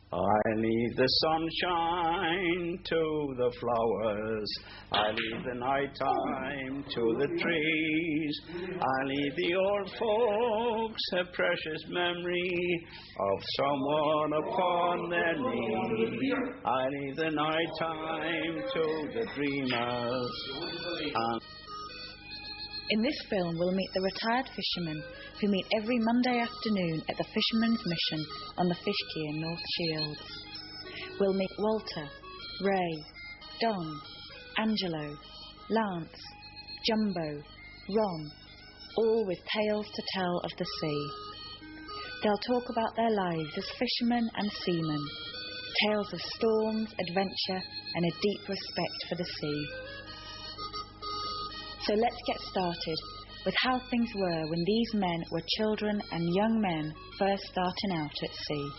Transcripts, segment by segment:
I leave the sunshine to the flowers, I leave the night time to the trees, I leave the old folks a precious memory of someone upon their knees. I leave the night time to the dreamers. In this film, we'll meet the retired fishermen who meet every Monday afternoon at the Fisherman's Mission on the Fish Quay in North Shields. We'll meet Walter, Ray, Don, Angelo, Lance, Jumbo, Ron, all with tales to tell of the sea. They'll talk about their lives as fishermen and seamen, tales of storms, adventure, and a deep respect for the sea. So let's get started with how things were when these men were children and young men first starting out at sea.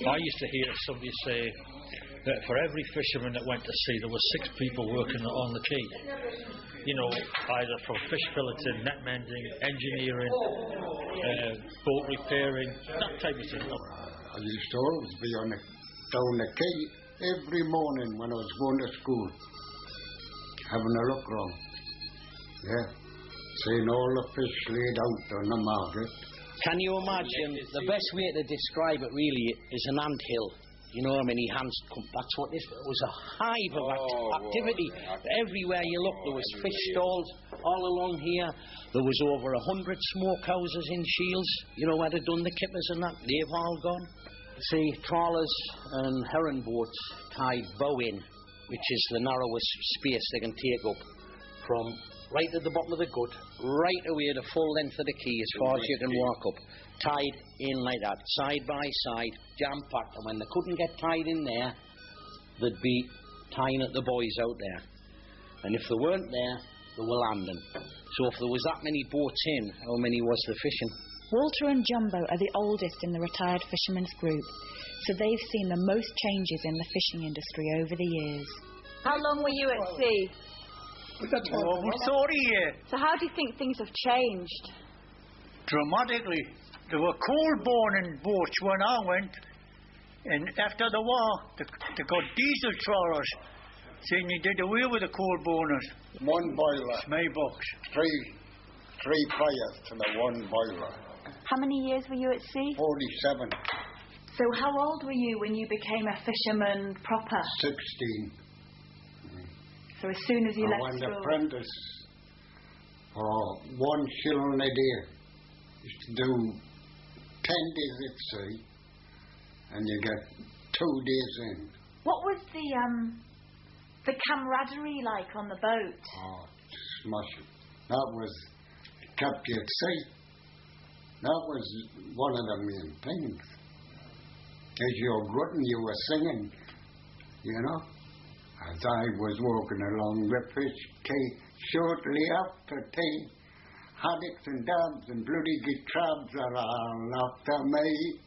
I used to hear somebody say that for every fisherman that went to sea there were 6 people working on the quay. You know, either from fish filleting, net mending, engineering, boat repairing, that type of thing. I used to always be down the quay every morning when I was going to school, having a look round. Yeah, seeing all the fish laid out on the market. Can you imagine, the best way to describe it really is an anthill. You know how many hands come, that's what this was, a hive of activity. Everywhere you look there was fish stalls all along here. There was over 100 smokehouses in Shields, you know where they'd done the kippers and that, they've all gone. See, trawlers and herring boats tied bow in, which is the narrowest space they can take up from right at the bottom of the gut, right away the full length of the quay as far as you can walk up, tied in like that, side by side, jam-packed, and when they couldn't get tied in there, they'd be tying at the buoys out there. And if they weren't there, they were landing. So if there was that many boats in, how many was there fishing? Walter and Jumbo are the oldest in the retired fishermen's group, so they've seen the most changes in the fishing industry over the years. How long were you at sea? Almost 40 years. So how do you think things have changed? Dramatically. There were coal-burning boats when I went, and after the war, they got diesel trawlers, saying you did away with the coal burners. One boiler. It's my box. Three fires to the one boiler. How many years were you at sea? 47. So how old were you when you became a fisherman proper? 16. So as soon as you left I went school? apprentice for 1 shilling a day. Used to do 10 days at sea, and you get 2 days in. What was the camaraderie like on the boat? Oh, smashing. That was kept you at sea. That was one of the main things. As you were grunting, you were singing, you know. As I was walking along the fish quay shortly after tea, haddocks and dabs and bloody good crabs are all after me.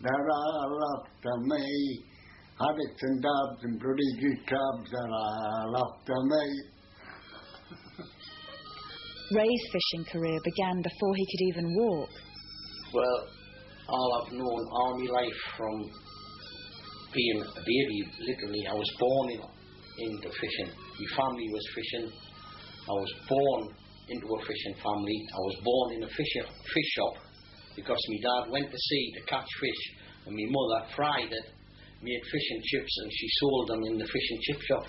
They're all after me. Haddocks and dabs and bloody good crabs are all after me. Ray's fishing career began before he could even walk. Well, all I've known all my life from being a baby, literally, I was born into fishing. My family was fishing. I was born into a fishing family. I was born in a fish shop because my dad went to sea to catch fish and my mother fried it, made fish and chips, and she sold them in the fish and chip shop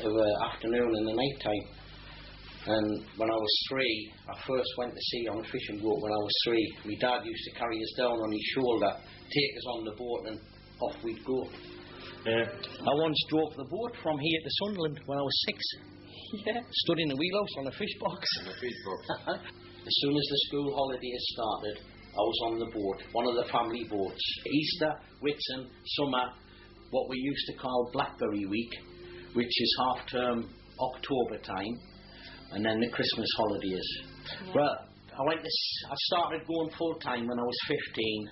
of the afternoon and the night time. And when I was 3, I first went to sea on a fishing boat when I was 3. My dad used to carry us down on his shoulder, take us on the boat, and off we'd go. I once drove the boat from here to Sunderland when I was 6. Yeah. Stood in the wheelhouse on a fish box. As soon as the school holidays started, I was on the boat, one of the family boats. Easter, Whitsun, summer, what we used to call Blackberry Week, which is half-term October time, and then the Christmas holidays. Yeah. Well, I started going full-time when I was 15,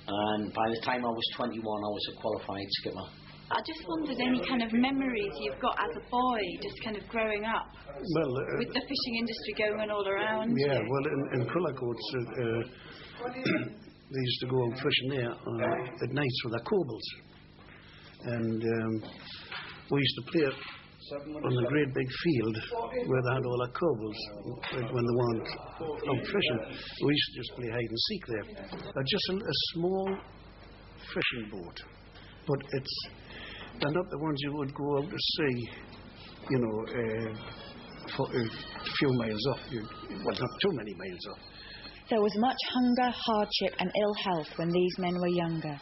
and by the time I was 21, I was a qualified skipper. I just wondered any kind of memories you've got as a boy, just kind of growing up, with the fishing industry going on all around. Yeah, well, in Cullercoats, they used to go out fishing there at nights with their cobles. And we used to play on the great big field where they had all their cobles when they weren't out fishing. We used to just play hide and seek there. Just a small fishing boat, but they're not the ones you would go out to sea, you know, for a few miles off. Well, not too many miles off. There was much hunger, hardship and ill health when these men were younger,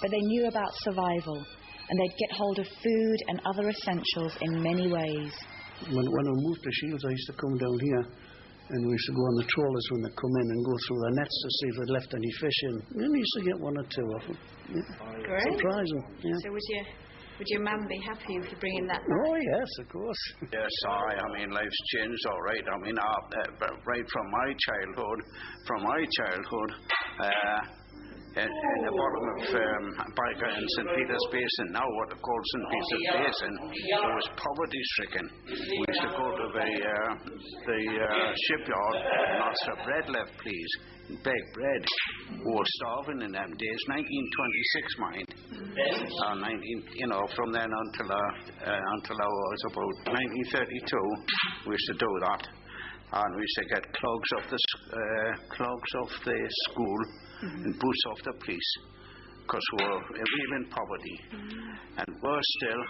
but they knew about survival, and they'd get hold of food and other essentials in many ways. When I moved to Shields, I used to come down here, and we used to go on the trawlers when they come in and go through their nets to see if they'd left any fish in. And we used to get one or two of them. Yeah. Great. Surprising. Yeah. So would your mum be happy if you bring in that? Oh yes, of course. Yes, I mean, life's changed all right. I mean, right from my childhood, in the bottom of Byker and St. Peter's Basin, now what they call St. Peter's Basin, there was poverty-stricken. We used to go to the shipyard and ask for bread left, please. Beg bread. We were starving in them days. 1926, mind. From then until I was about 1932, we used to do that. And we used to get clogs off the school and boots off the police, because we were real in poverty. And worse still,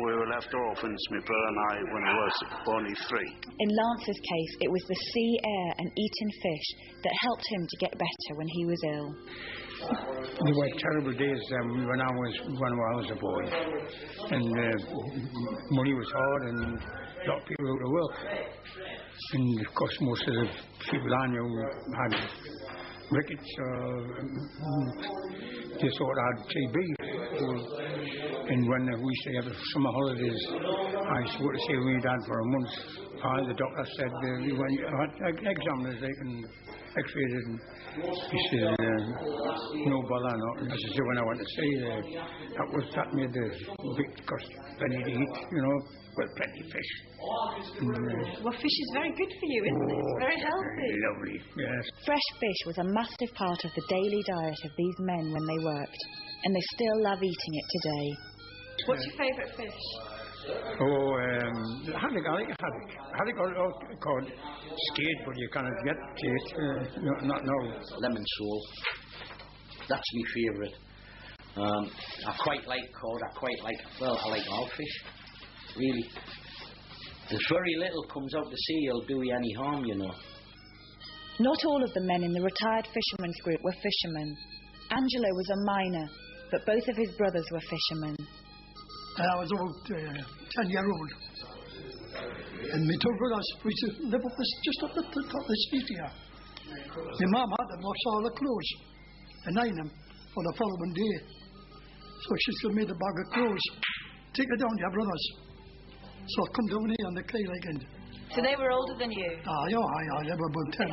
we were left orphans, my brother and I, when I was only 3. In Lance's case, it was the sea air and eating fish that helped him to get better when he was ill. There were terrible days when I was a boy, and money was hard and a lot of people out of work. And of course most of the people I knew had rickets or they sort of had TB. And when we used to have summer holidays, I used to go to see my dad for a month. The doctor said when you had examiners they can x-rayed it, and he said no bother, no. As I said, when I went to see that made the big cost. They need to eat, you know, with plenty of fish. Well, fish is very good for you, isn't it? It's very healthy. Lovely, yes. Fresh fish was a massive part of the daily diet of these men when they worked, and they still love eating it today. What's your favourite fish? Haddock. Haddock called skate, but you cannot get it. Not now. Lemon sole. That's my favourite. I quite like cod. I like all fish. Really. There's very little comes out the sea will do you any harm, you know. Not all of the men in the retired fishermen's group were fishermen. Angelo was a miner, but both of his brothers were fishermen. I was about 10-year-old, and my two brothers, we used to live just up at the top of the street here. My mum had them wash all the clothes and iron them for the following day. So she still made a bag of clothes. Take it down to your brothers. So I come down here on the clay like. So they were older than you? They were about 10.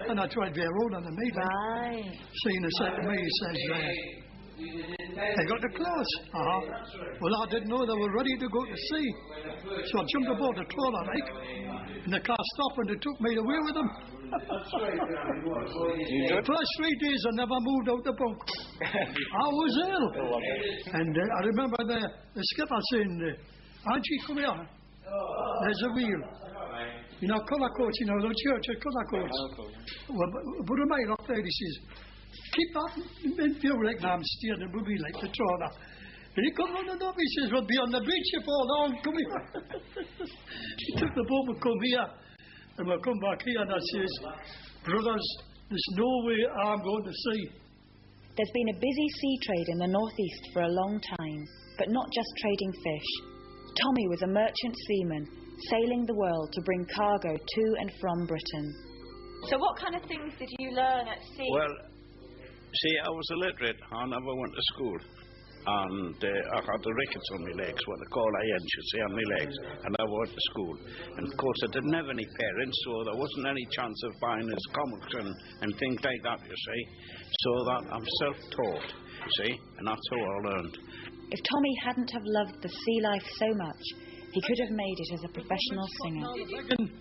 And I tried very older than me. Right. Seeing the said to me, he says, they got the clothes. Well, I didn't know they were ready to go to sea. So I jumped aboard the trawler, and the car stopped and they took me away with them. The first 3 days I never moved out the boat. I was ill. And I remember the skipper saying, Archie, come here. There's a wheel. You know, colour coats, you know, the church of colour coats. Well, put a mile up there, he says, keep that in view like I'm steering the movie like the trawler. And he come on and up, he says, we'll be on the beach if all on, come here. He took the boat and come here. And we'll come back here and I says, brothers, there's no way I'm going to sea. There's been a busy sea trade in the northeast for a long time, but not just trading fish. Tommy was a merchant seaman, sailing the world to bring cargo to and from Britain. So what kind of things did you learn at sea? Well, see, I was illiterate. I never went to school. And I had the rickets on my legs, what they call irons, you see, on my legs. And I went to school. And of course, I didn't have any parents, so there wasn't any chance of buying us comics and things like that, you see. So that I'm self-taught, you see, and that's how I learned. If Tommy hadn't have loved the sea life so much, he could have made it as a professional singer.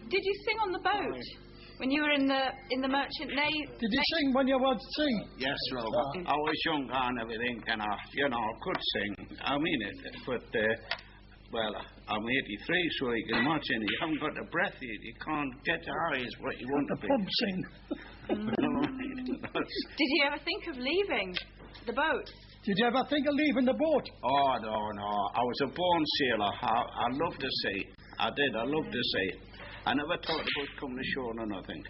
Did you sing on the boat? When you were in the merchant navy? Did you sing when you were sing? Yes, love. I was young and everything, and I could sing. I mean it, but well, I'm 83, so you can imagine you haven't got the breath. You can't get your eyes what you want to be. The pub sing. Did you ever think of leaving the boat? Did you ever think of leaving the boat? Oh, no. I was a born sailor. I loved the sea. I did. I loved the sea. I never thought about coming ashore or nothing.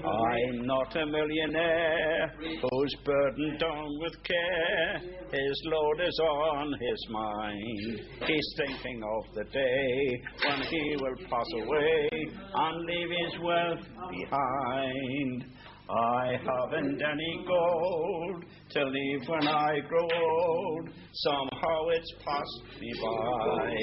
I'm not a millionaire who's burdened down with care. His load is on his mind. He's thinking of the day when he will pass away and leave his wealth behind. I haven't any gold to leave when I grow old. Somehow it's passed me by.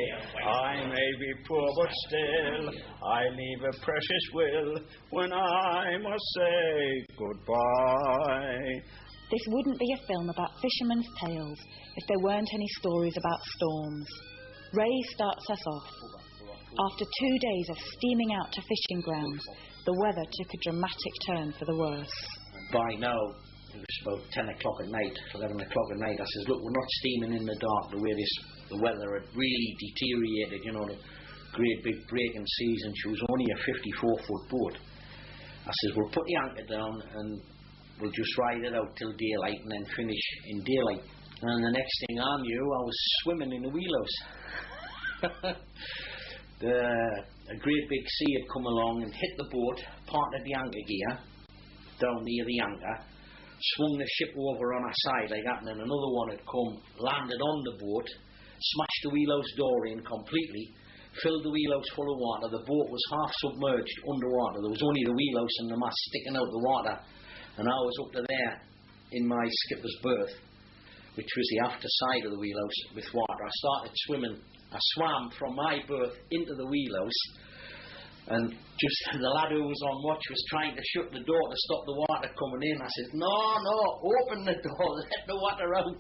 I may be poor, but still I leave a precious will when I must say goodbye. This wouldn't be a film about Fisherman's Tales if there weren't any stories about storms. Ray starts us off. After 2 days of steaming out to fishing grounds, the weather took a dramatic turn for the worse. By now, it was about 10 o'clock at night, 11 o'clock at night. I says, look, we're not steaming in the dark the way the weather had really deteriorated, the great big breaking seas, and she was only a 54-foot boat. I says, we'll put the anchor down and we'll just ride it out till daylight and then finish in daylight. And the next thing I knew, I was swimming in the wheelhouse. A great big sea had come along and hit the boat, parted the anchor gear down near the anchor, swung the ship over on our side like that, and then another one had come, landed on the boat, smashed the wheelhouse door in completely, filled the wheelhouse full of water. The boat was half submerged underwater. There was only the wheelhouse and the mast sticking out the water, and I was up to there in my skipper's berth, which was the after side of the wheelhouse, with water. I started swimming. I swam from my berth into the wheelhouse, and just the lad who was on watch was trying to shut the door to stop the water coming in. I said, no, open the door, let the water out.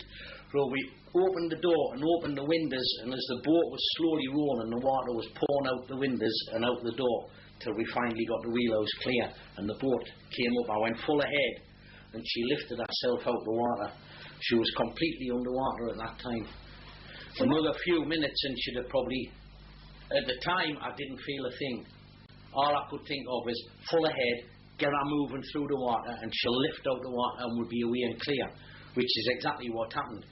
So we opened the door and opened the windows, and as the boat was slowly rolling, the water was pouring out the windows and out the door till we finally got the wheelhouse clear, and the boat came up. I went full ahead, and she lifted herself out the water. She was completely underwater at that time. Another few minutes and she'd have probably, at the time I didn't feel a thing. All I could think of is full ahead, get her moving through the water, and she'll lift out the water and we'll be away and clear, which is exactly what happened.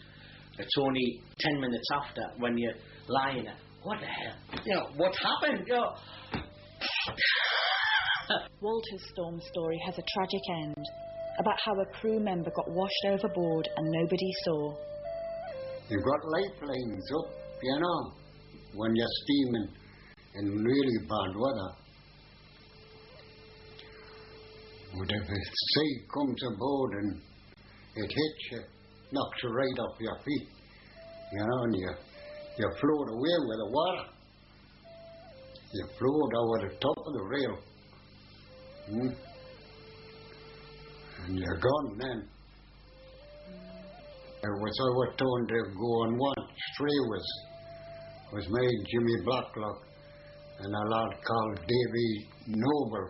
It's only 10 minutes after when you're lying there, what the hell? What happened? Walter's storm story has a tragic end, about how a crew member got washed overboard and nobody saw. You've got lifelines up, when you're steaming in really bad weather. But if the sea comes aboard and it hits you, knocks you right off your feet, and you float away with the water. You float over the top of the rail. And you're gone then. It was our turn to go on one. Stray was made Jimmy Blacklock and a lad called Davy Noble.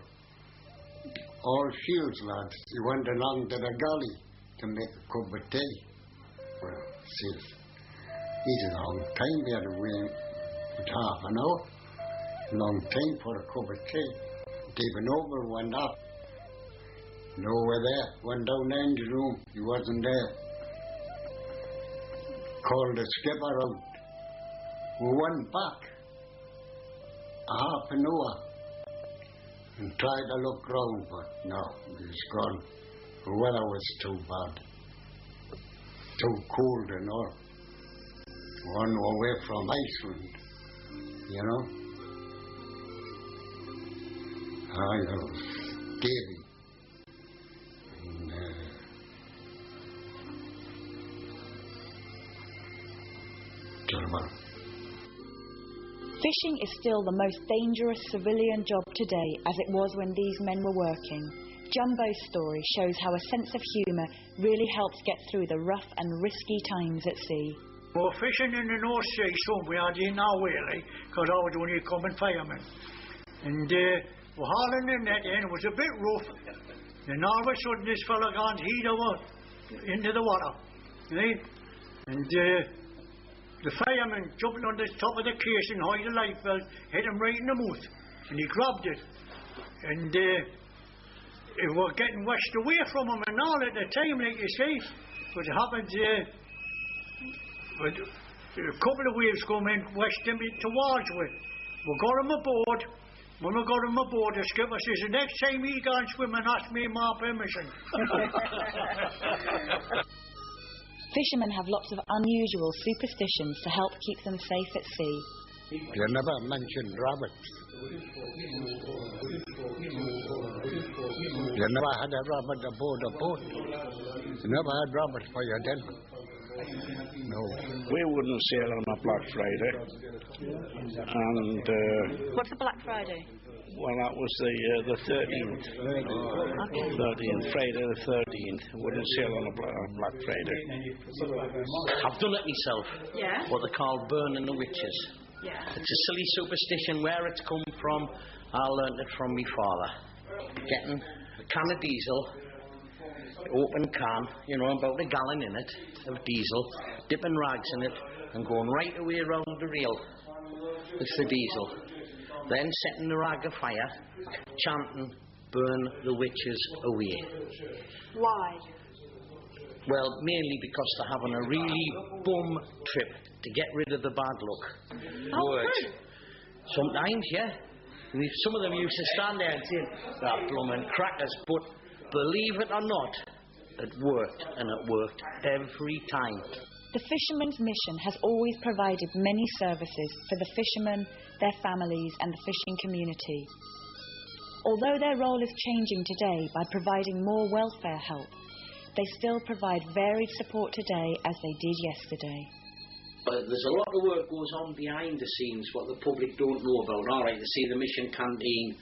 All Shields lads. He went along to the galley to make a cup of tea. Well, see, he's a long time here to wait half an hour. Long time for a cup of tea. Davy Noble went up. Nowhere there. Went down the engine room. He wasn't there. Called the skipper out. We went back a half an hour and tried to look round, but no, he was gone. The weather was too bad. Too cold and all. One away from Iceland, I was Davy. Fishing is still the most dangerous civilian job today, as it was when these men were working. Jumbo's story shows how a sense of humour really helps get through the rough and risky times at sea. Well, fishing in the North Sea, somewhere I didn't know really, because I was only a common fireman. And were hauling the net in. It was a bit rough. And all of a sudden this fella gone heat over into the water. Right? And the fireman jumped on the top of the case and held the life belt, hit him right in the mouth. And he grabbed it. And it was getting washed away from him and all at the time, like you say. But it happened, but a couple of waves come in, washed him towards me. We got him aboard. When we got him aboard, the skipper says, the next time he goes swimming, ask me my permission. Fishermen have lots of unusual superstitions to help keep them safe at sea. You never mentioned rabbits. You never had a rabbit aboard a boat. You never had rabbits for your dinner. No. We wouldn't sail on a Black Friday. And what's a Black Friday? Well, that was the 13th. 13th, Friday the 13th. Wouldn't sail on a Black Friday. I've done it myself. Yeah. What they call burning the witches. Yeah. It's a silly superstition. Where it's come from, I learnt it from my father. Getting a can of diesel, open can, you know, about a gallon in it of diesel, dipping rags in it, and going right away around the reel with the diesel. Then setting the rag afire, chanting, burn the witches away. Why? Well, mainly because they're having a really bum trip to get rid of the bad luck. Oh, Sometimes, yeah. Some of them used to stand there and say, that bloomin' crackers, but believe it or not, it worked, and it worked every time. The Fishermen's Mission has always provided many services for the fishermen, their families and the fishing community. Although their role is changing today by providing more welfare help, they still provide varied support today as they did yesterday. But there's a lot of work goes on behind the scenes what the public don't know about. All right, they see the mission canteen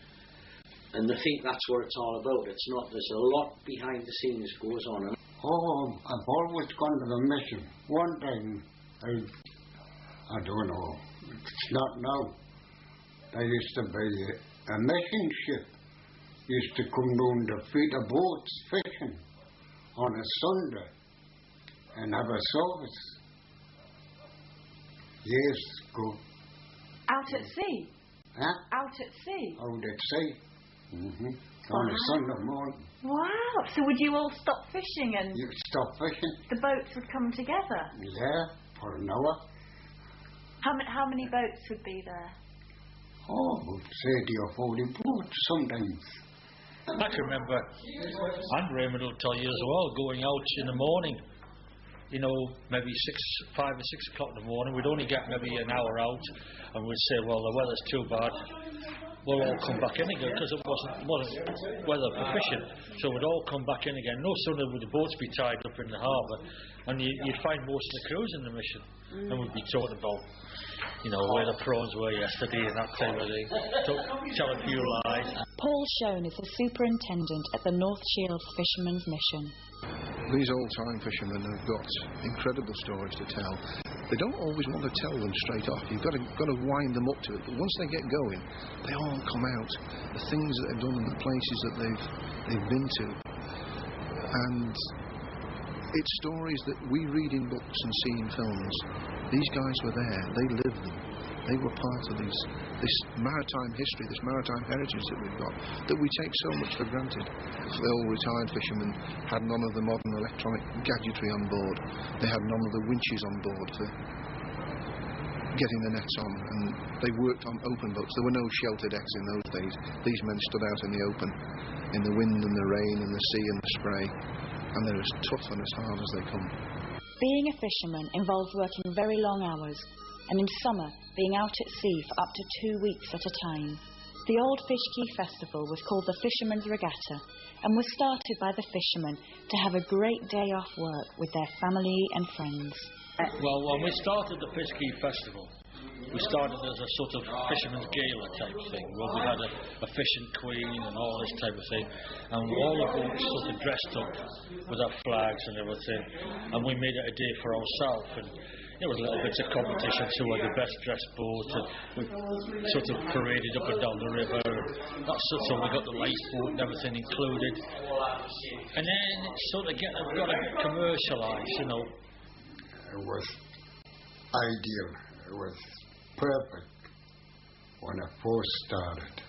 and they think that's what it's all about. It's not. There's a lot behind the scenes goes on. Oh, I've always gone to the mission. One time, I don't know, it's not now. There used to be a mission ship used to come down to feed the boats fishing on a Sunday and have a service. Years ago. Out at sea? Huh? Out at sea? Out at sea. On a Sunday morning. Wow. So would you all stop fishing and... You stop fishing? The boats would come together? Yeah, for an hour. How many boats would be there? Oh, 30 or 40 boats sometimes. I can remember, and Raymond will tell you as well, going out in the morning, you know, maybe 5 or 6 o'clock in the morning, we'd only get maybe an hour out, and we'd say, well, the weather's too bad, we'll all come back in again, because it wasn't weather for fishing, so we'd all come back in again. No sooner would the boats be tied up in the harbour, and you'd find most of the crews in the mission, and we'd be talking about, you know, where the prawns were yesterday and that type of thing, tell a few lies. Paul Schoen is the superintendent at the North Shields Fishermen's Mission. These old-time fishermen have got incredible stories to tell. They don't always want to tell them straight off. You've got to wind them up to it. But once they get going, they all come out. The things that they've done and the places that they've been to. And it's stories that we read in books and see in films. These guys were there. They lived them. They were part of this maritime history, this maritime heritage that we've got, that we take so much for granted. The old retired fishermen had none of the modern electronic gadgetry on board. They had none of the winches on board for getting the nets on, and they worked on open boats. There were no shelter decks in those days. These men stood out in the open, in the wind and the rain and the sea and the spray, and they're as tough and as hard as they come. Being a fisherman involves working very long hours, and in summer being out at sea for up to 2 weeks at a time. The old Fish Quay Festival was called the Fisherman's Regatta and was started by the fishermen to have a great day off work with their family and friends. Well, when we started the Fish Quay Festival, we started as a sort of fisherman's gala type thing, where we had a fishing queen and all this type of thing, and all the boats sort of dressed up with our flags and everything, and we made it a day for ourselves. And there was little bits of competition, so we had the best dressed boat, and we sort of paraded up and down the river, and that's sort of, we got the lifeboat and everything included. And then it sort of got a bit commercialised, you know. It was ideal. It was perfect when I first started.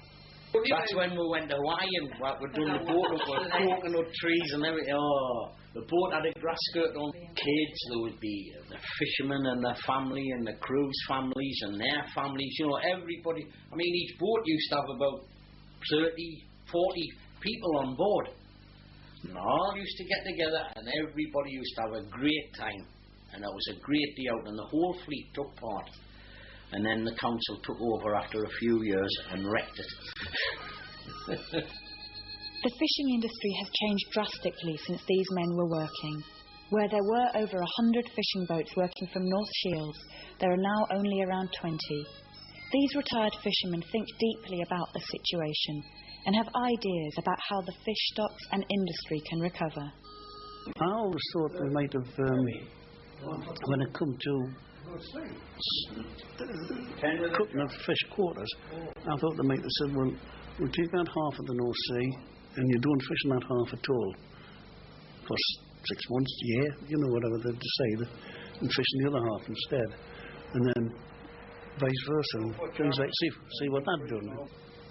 That's when we went to Hawaii and we're doing the boat up with coconut trees and everything. Oh, the boat had a grass skirt on. Kids, there would be the fishermen and their family and the crew's families and their families. You know, everybody. I mean, each boat used to have about 30, 40 people on board. And all used to get together and everybody used to have a great time. And it was a great day out and the whole fleet took part. And then the council took over after a few years and wrecked it. The fishing industry has changed drastically since these men were working. Where there were over 100 fishing boats working from North Shields, there are now only around 20. These retired fishermen think deeply about the situation and have ideas about how the fish stocks and industry can recover. I always thought we might have, when it come to cutting of fish quarters, I thought they might have said, well, we'll take that half of the North Sea and you don't fish in that half at all for 6 months, a year, you know, whatever they decide, and fish in the other half instead, and then vice versa, and things like, see what that's done.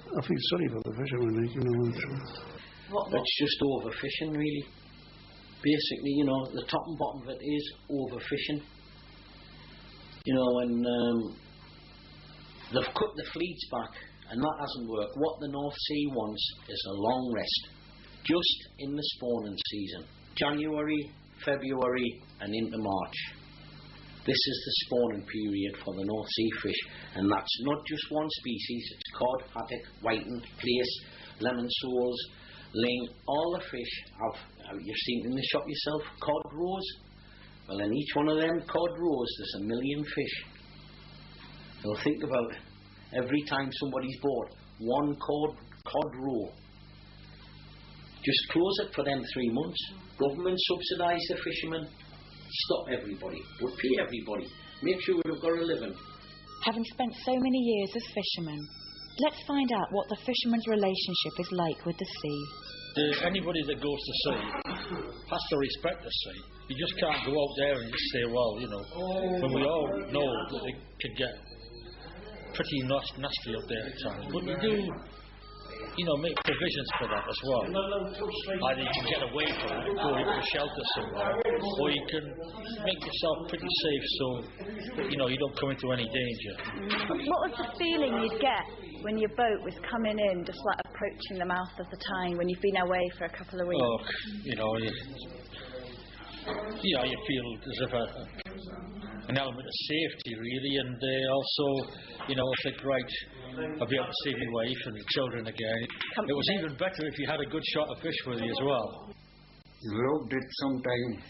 I feel sorry for the fishermen, you know. It's just overfishing, really. Basically, you know, the top and bottom of it is overfishing. You know, and they've cut the fleets back, and that hasn't worked. What the North Sea wants is a long rest, just in the spawning season. January, February, and into March. This is the spawning period for the North Sea fish, and that's not just one species. It's cod, haddock, whiting, plaice, lemon soles, ling. All the fish you've seen in the shop yourself, cod roes. Well, in each one of them cod roes, there's 1 million fish. So think about it. Every time somebody's bought one cod roe, just close it for them 3 months. Government subsidise the fishermen. Stop everybody, but pay everybody. Make sure they've got a living. Having spent so many years as fishermen, let's find out what the fisherman's relationship is like with the sea. Anybody that goes to sea has to respect the sea. You just can't go out there and just say, well, you know, when we all know that it could get pretty nasty up there at times. But you do, you know, make provisions for that as well. Either you can get away from it, go into a shelter somewhere, or you can make yourself pretty safe so that, you know, you don't come into any danger. What was the feeling you'd get when your boat was coming in, just like approaching the mouth of the Tyne, when you've been away for a couple of weeks? Oh, you know, you feel as if an element of safety, really, and also, you know, I think, right, I'll be able to see my wife and the children again. It was even better if you had a good shot of fish with you as well. You loved it sometime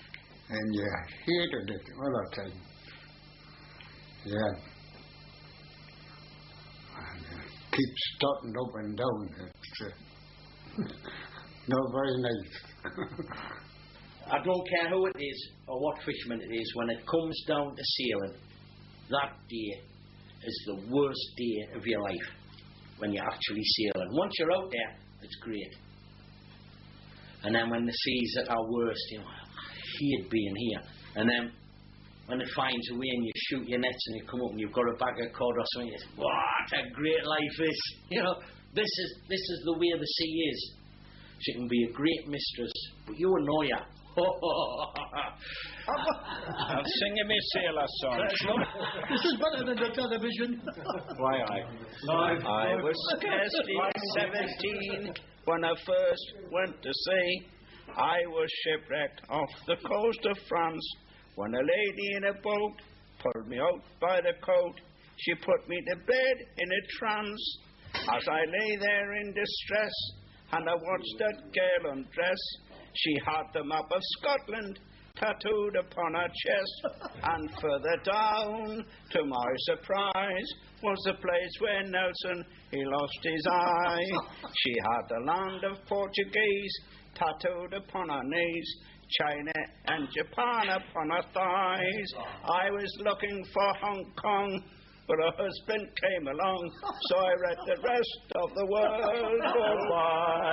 and you hated it other time. Yeah. Keep starting up and down. It's not very nice. I don't care who it is or what fisherman it is, when it comes down to sailing, that day is the worst day of your life, when you're actually sailing. Once you're out there, it's great. And then when the seas at our worst, you know, I hate being here. And then when it finds a way and you shoot your nets and you come up and you've got a bag of cod or something, it's, what a great life is. You know, this is the way the sea is. She can be a great mistress, but you annoy her. I'm singing me sailor song. This is better than the television. Why, I was scarcely 17 when I first went to sea. I was shipwrecked off the coast of France when a lady in a boat pulled me out by the coat. She put me to bed in a trance as I lay there in distress, and I watched that girl undress. She had the map of Scotland tattooed upon her chest, and further down, to my surprise, was the place where Nelson, he lost his eye. She had the land of Portuguese tattooed upon her knees, China and Japan upon her thighs. I was looking for Hong Kong, but her husband came along, so I read the rest of the world goodbye.